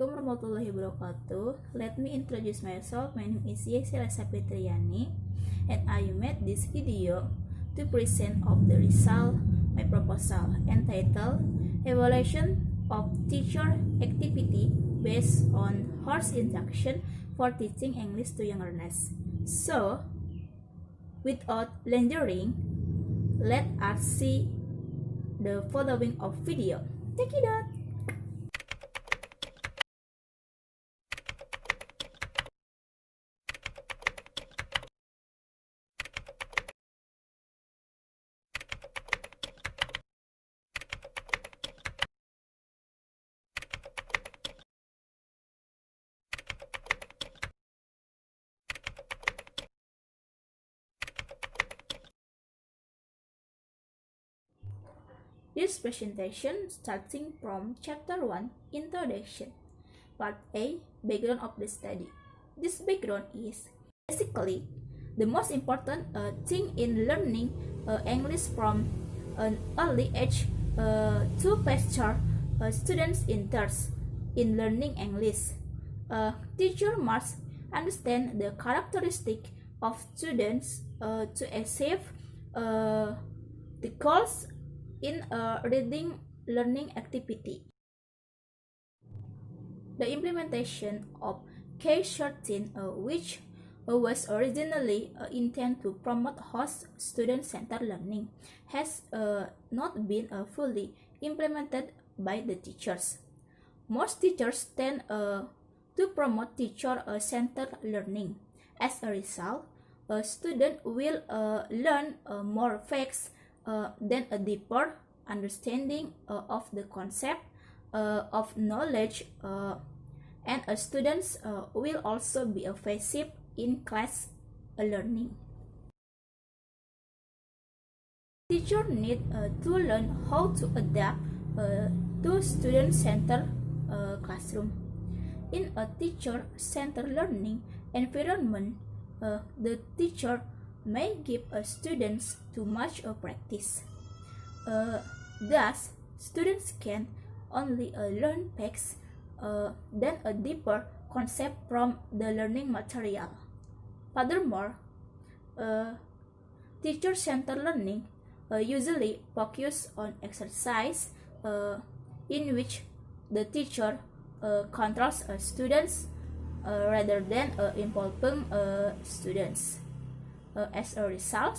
Assalamualaikum warahmatullahi wabarakatuh. Let me introduce myself. My name is Yesi Elsa and I made this video to present of the result my proposal entitled Evaluation of Teacher Activity based on Horse Instruction for Teaching English to Young Learners. So, without lingering, let us see the following of video. Take it out. This presentation starting from Chapter 1, Introduction. Part A, Background of the study. This background is basically the most important thing in learning English from an early age to foster students' interest in learning English. Teacher must understand the characteristic of students to achieve the goals in a reading learning activity. The implementation of K13, which was originally intended to promote host student-centered learning, has not been fully implemented by the teachers. Most teachers tend to promote teacher-centered learning. As a result, a student will learn more facts then a deeper understanding of the concept of knowledge, and students will also be effective in class learning. Teachers need to learn how to adapt to student-centered classroom. In a teacher-centered learning environment, the teacher may give students too much practice. Thus, students can only learn facts, then a deeper concept from the learning material. Furthermore, teacher-centered learning usually focus on exercise in which the teacher controls students rather than involving students. As a result,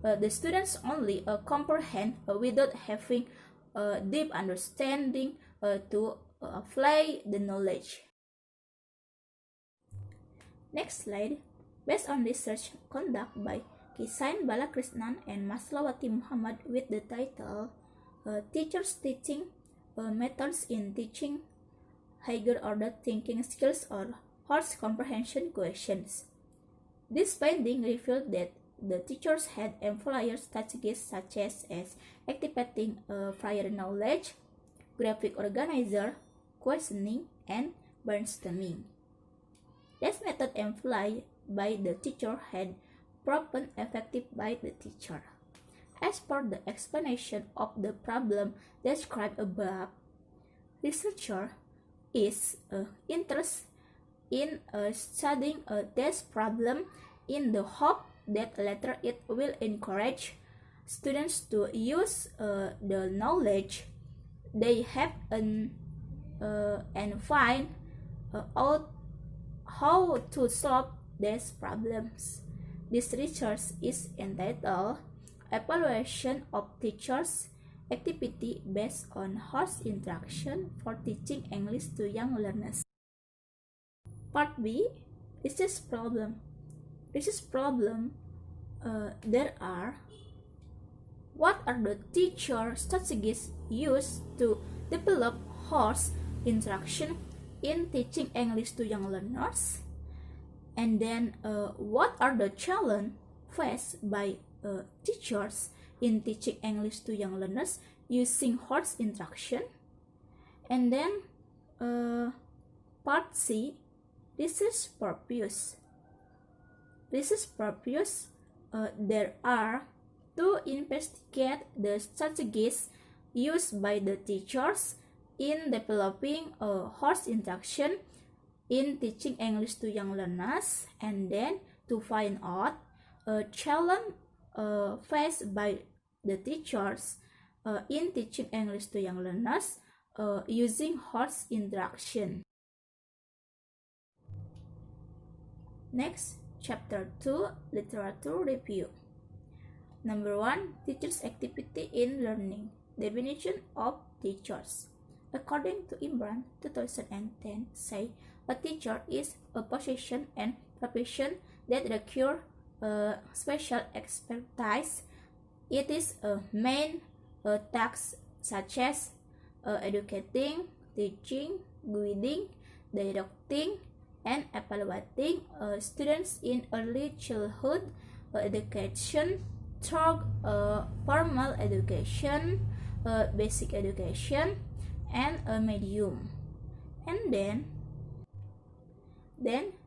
the students only comprehend without having a deep understanding to apply the knowledge. Next slide. Based on research conducted by Kisain Balakrishnan and Maslawati Muhammad with the title Teachers Teaching Methods in Teaching Higher Order Thinking Skills or Horse Comprehension Questions. This finding revealed that the teachers had employed strategies such as activating prior knowledge, graphic organizer, questioning, and brainstorming. This method employed by the teacher had proven effective by the teacher. As per the explanation of the problem described above, researcher is interested in studying this problem in the hope that later it will encourage students to use the knowledge they have and find out how to solve these problems. This research is entitled Evaluation of Teachers' Activity based on Horse Instruction for Teaching English to Young Learners. Part B, Research Problem. Research problem, there are: what are the teacher strategies used to develop horse instruction in teaching English to young learners? And then, what are the challenges faced by teachers in teaching English to young learners using horse instruction? And then, Part C, Research Purpose. Research purpose, there are to investigate the strategies used by the teachers in developing a horse instruction in teaching English to young learners, and then to find out a challenge faced by the teachers in teaching English to young learners using horse interaction. Next, Chapter 2, Literature Review. Number 1, Teachers' Activity in Learning. Definition of teachers. According to Imran, 2010, say, a teacher is a position and profession that require special expertise. It is a main tasks such as educating, teaching, guiding, directing, and evaluating students in early childhood education through formal education, basic education, and a medium. And then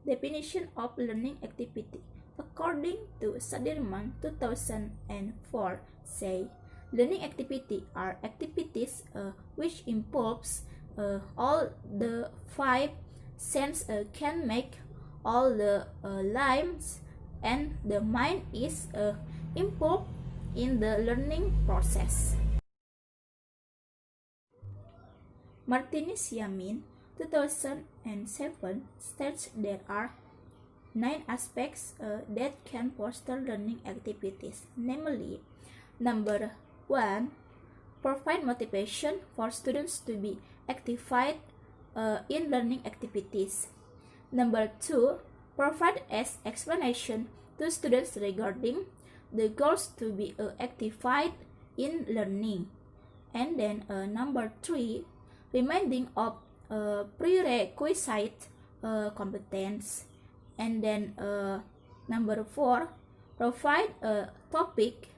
definition of learning activity. According to Sadirman 2004, say, learning activity are activities which involves all the 5 senses can make all the limbs, and the mind is involved in the learning process. Martinez Yamin 2007 states there are 9 aspects that can foster learning activities, namely, number 1, provide motivation for students to be activated in learning activities. Number 2, provide as explanation to students regarding the goals to be activated in learning. And then number 3, reminding of prerequisite competence. And then number 4, provide a topic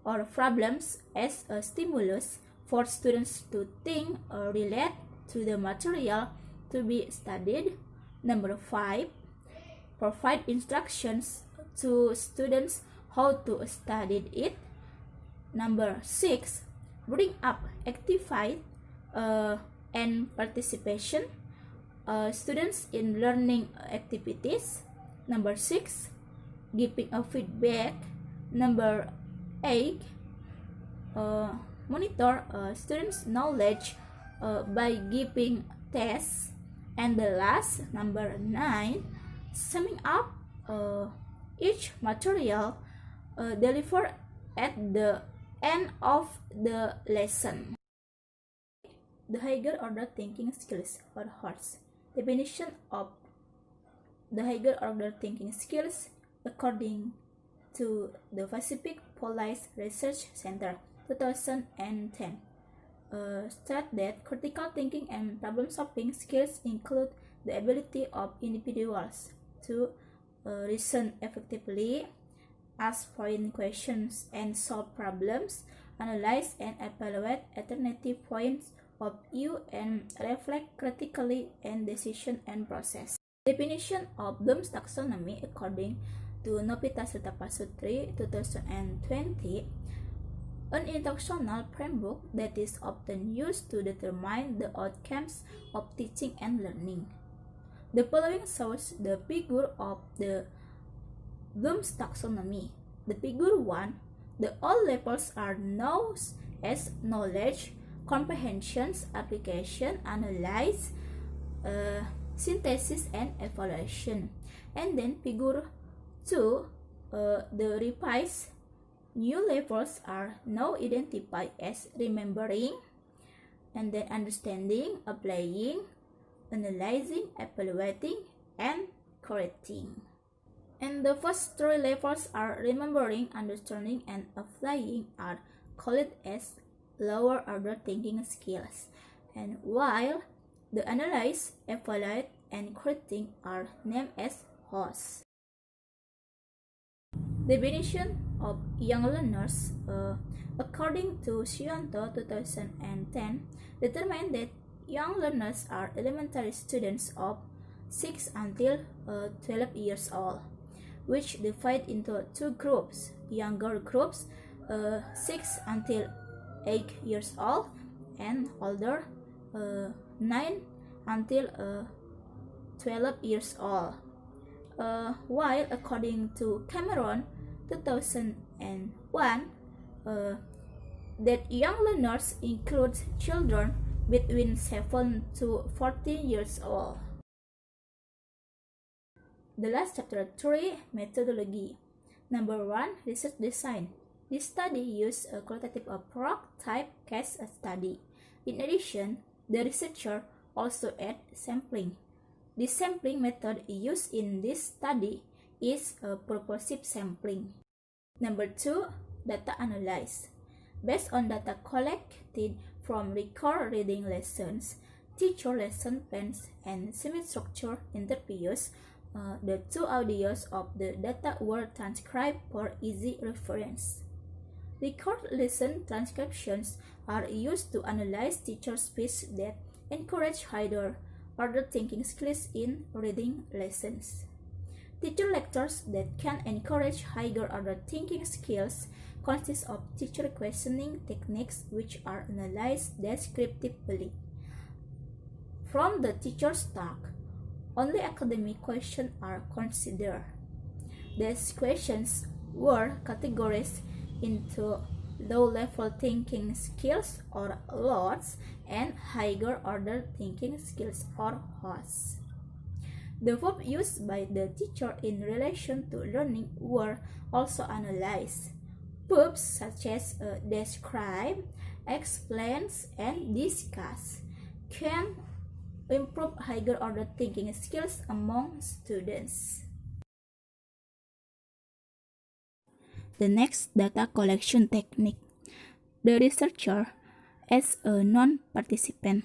or problems as a stimulus for students to think or relate to the material to be studied. Number 5, provide instructions to students how to study it. Number 6, bring up activity and participation students in learning activities. Number 6, giving a feedback. Number 8, monitor students' knowledge by giving tests. And the last, number 9, summing up each material delivered at the end of the lesson. The higher order thinking skills or HORS. Definition of the higher order thinking skills according to the Pacific Police Research Center 2010 state that critical thinking and problem solving skills include the ability of individuals to reason effectively, ask point questions and solve problems, analyze and evaluate alternative points of view, and reflect critically in decision and process. Definition of Bloom's taxonomy according to Nobita Sutapasutri 2020, an instructional framework that is often used to determine the outcomes of teaching and learning. The following shows the figure of the Bloom's taxonomy. The figure 1, the all levels are known as knowledge, comprehensions, application, analyze, synthesis, and evaluation. And then figure 2, the revised new levels are now identified as remembering, and then understanding, applying, analyzing, evaluating, and correcting. And the first 3 levels are remembering, understanding, and applying are called as lower order thinking skills, and while the analyze, evaluate, and correcting are named as HORS. Definition of young learners according to Shionto 2010 determined that young learners are elementary students of 6 until 12 years old, which divide into 2 groups: younger groups 6 until 8 years old and older 9 until 12 years old. While according to Cameron 2001, that young learners include children between 7 to 14 years old. The last chapter 3, methodology. Number 1, research design. This study used a qualitative approach type case study. In addition, the researcher also added sampling. The sampling method used in this study is a purposive sampling. Number 2, data analysis. Based on data collected from record reading lessons, teacher lesson plans, and semi-structured interviews, the 2 audios of the data were transcribed for easy reference. Record lesson transcriptions are used to analyze teacher speech that encourage higher order thinking skills in reading lessons. Teacher lectures that can encourage higher order thinking skills consist of teacher questioning techniques which are analyzed descriptively. From the teacher's talk, only academic questions are considered. These questions were categorized into low-level thinking skills or LOTS and higher order thinking skills or HOTS. The verbs used by the teacher in relation to learning were also analyzed. Verbs such as describe, explains, and discuss can improve higher order thinking skills among students. The next data collection technique. The researcher, as a non-participant,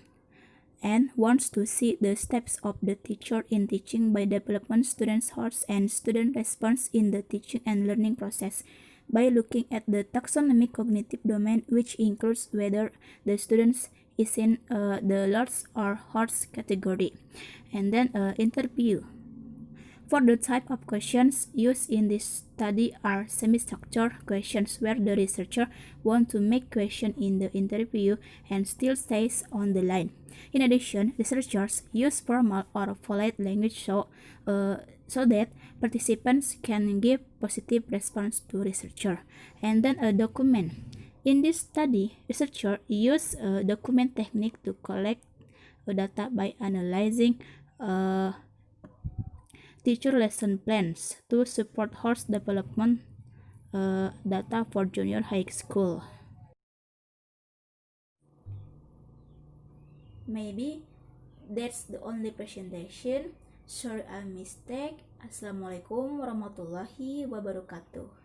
and wants to see the steps of the teacher in teaching by developing students' thoughts and student response in the teaching and learning process by looking at the taxonomic cognitive domain, which includes whether the students is in the LOTS or HOTS category, and then interview. For the type of questions used in this study are semi-structured questions where the researcher wants to make question in the interview and still stays on the line. In addition, researchers use formal or polite language so that participants can give positive response to researcher. And then a document. In this study, researchers use a document technique to collect data by analyzing teacher lesson plans to support horse development data for junior high school. Maybe that's the only presentation. Sorry I mistake. Assalamualaikum warahmatullahi wabarakatuh.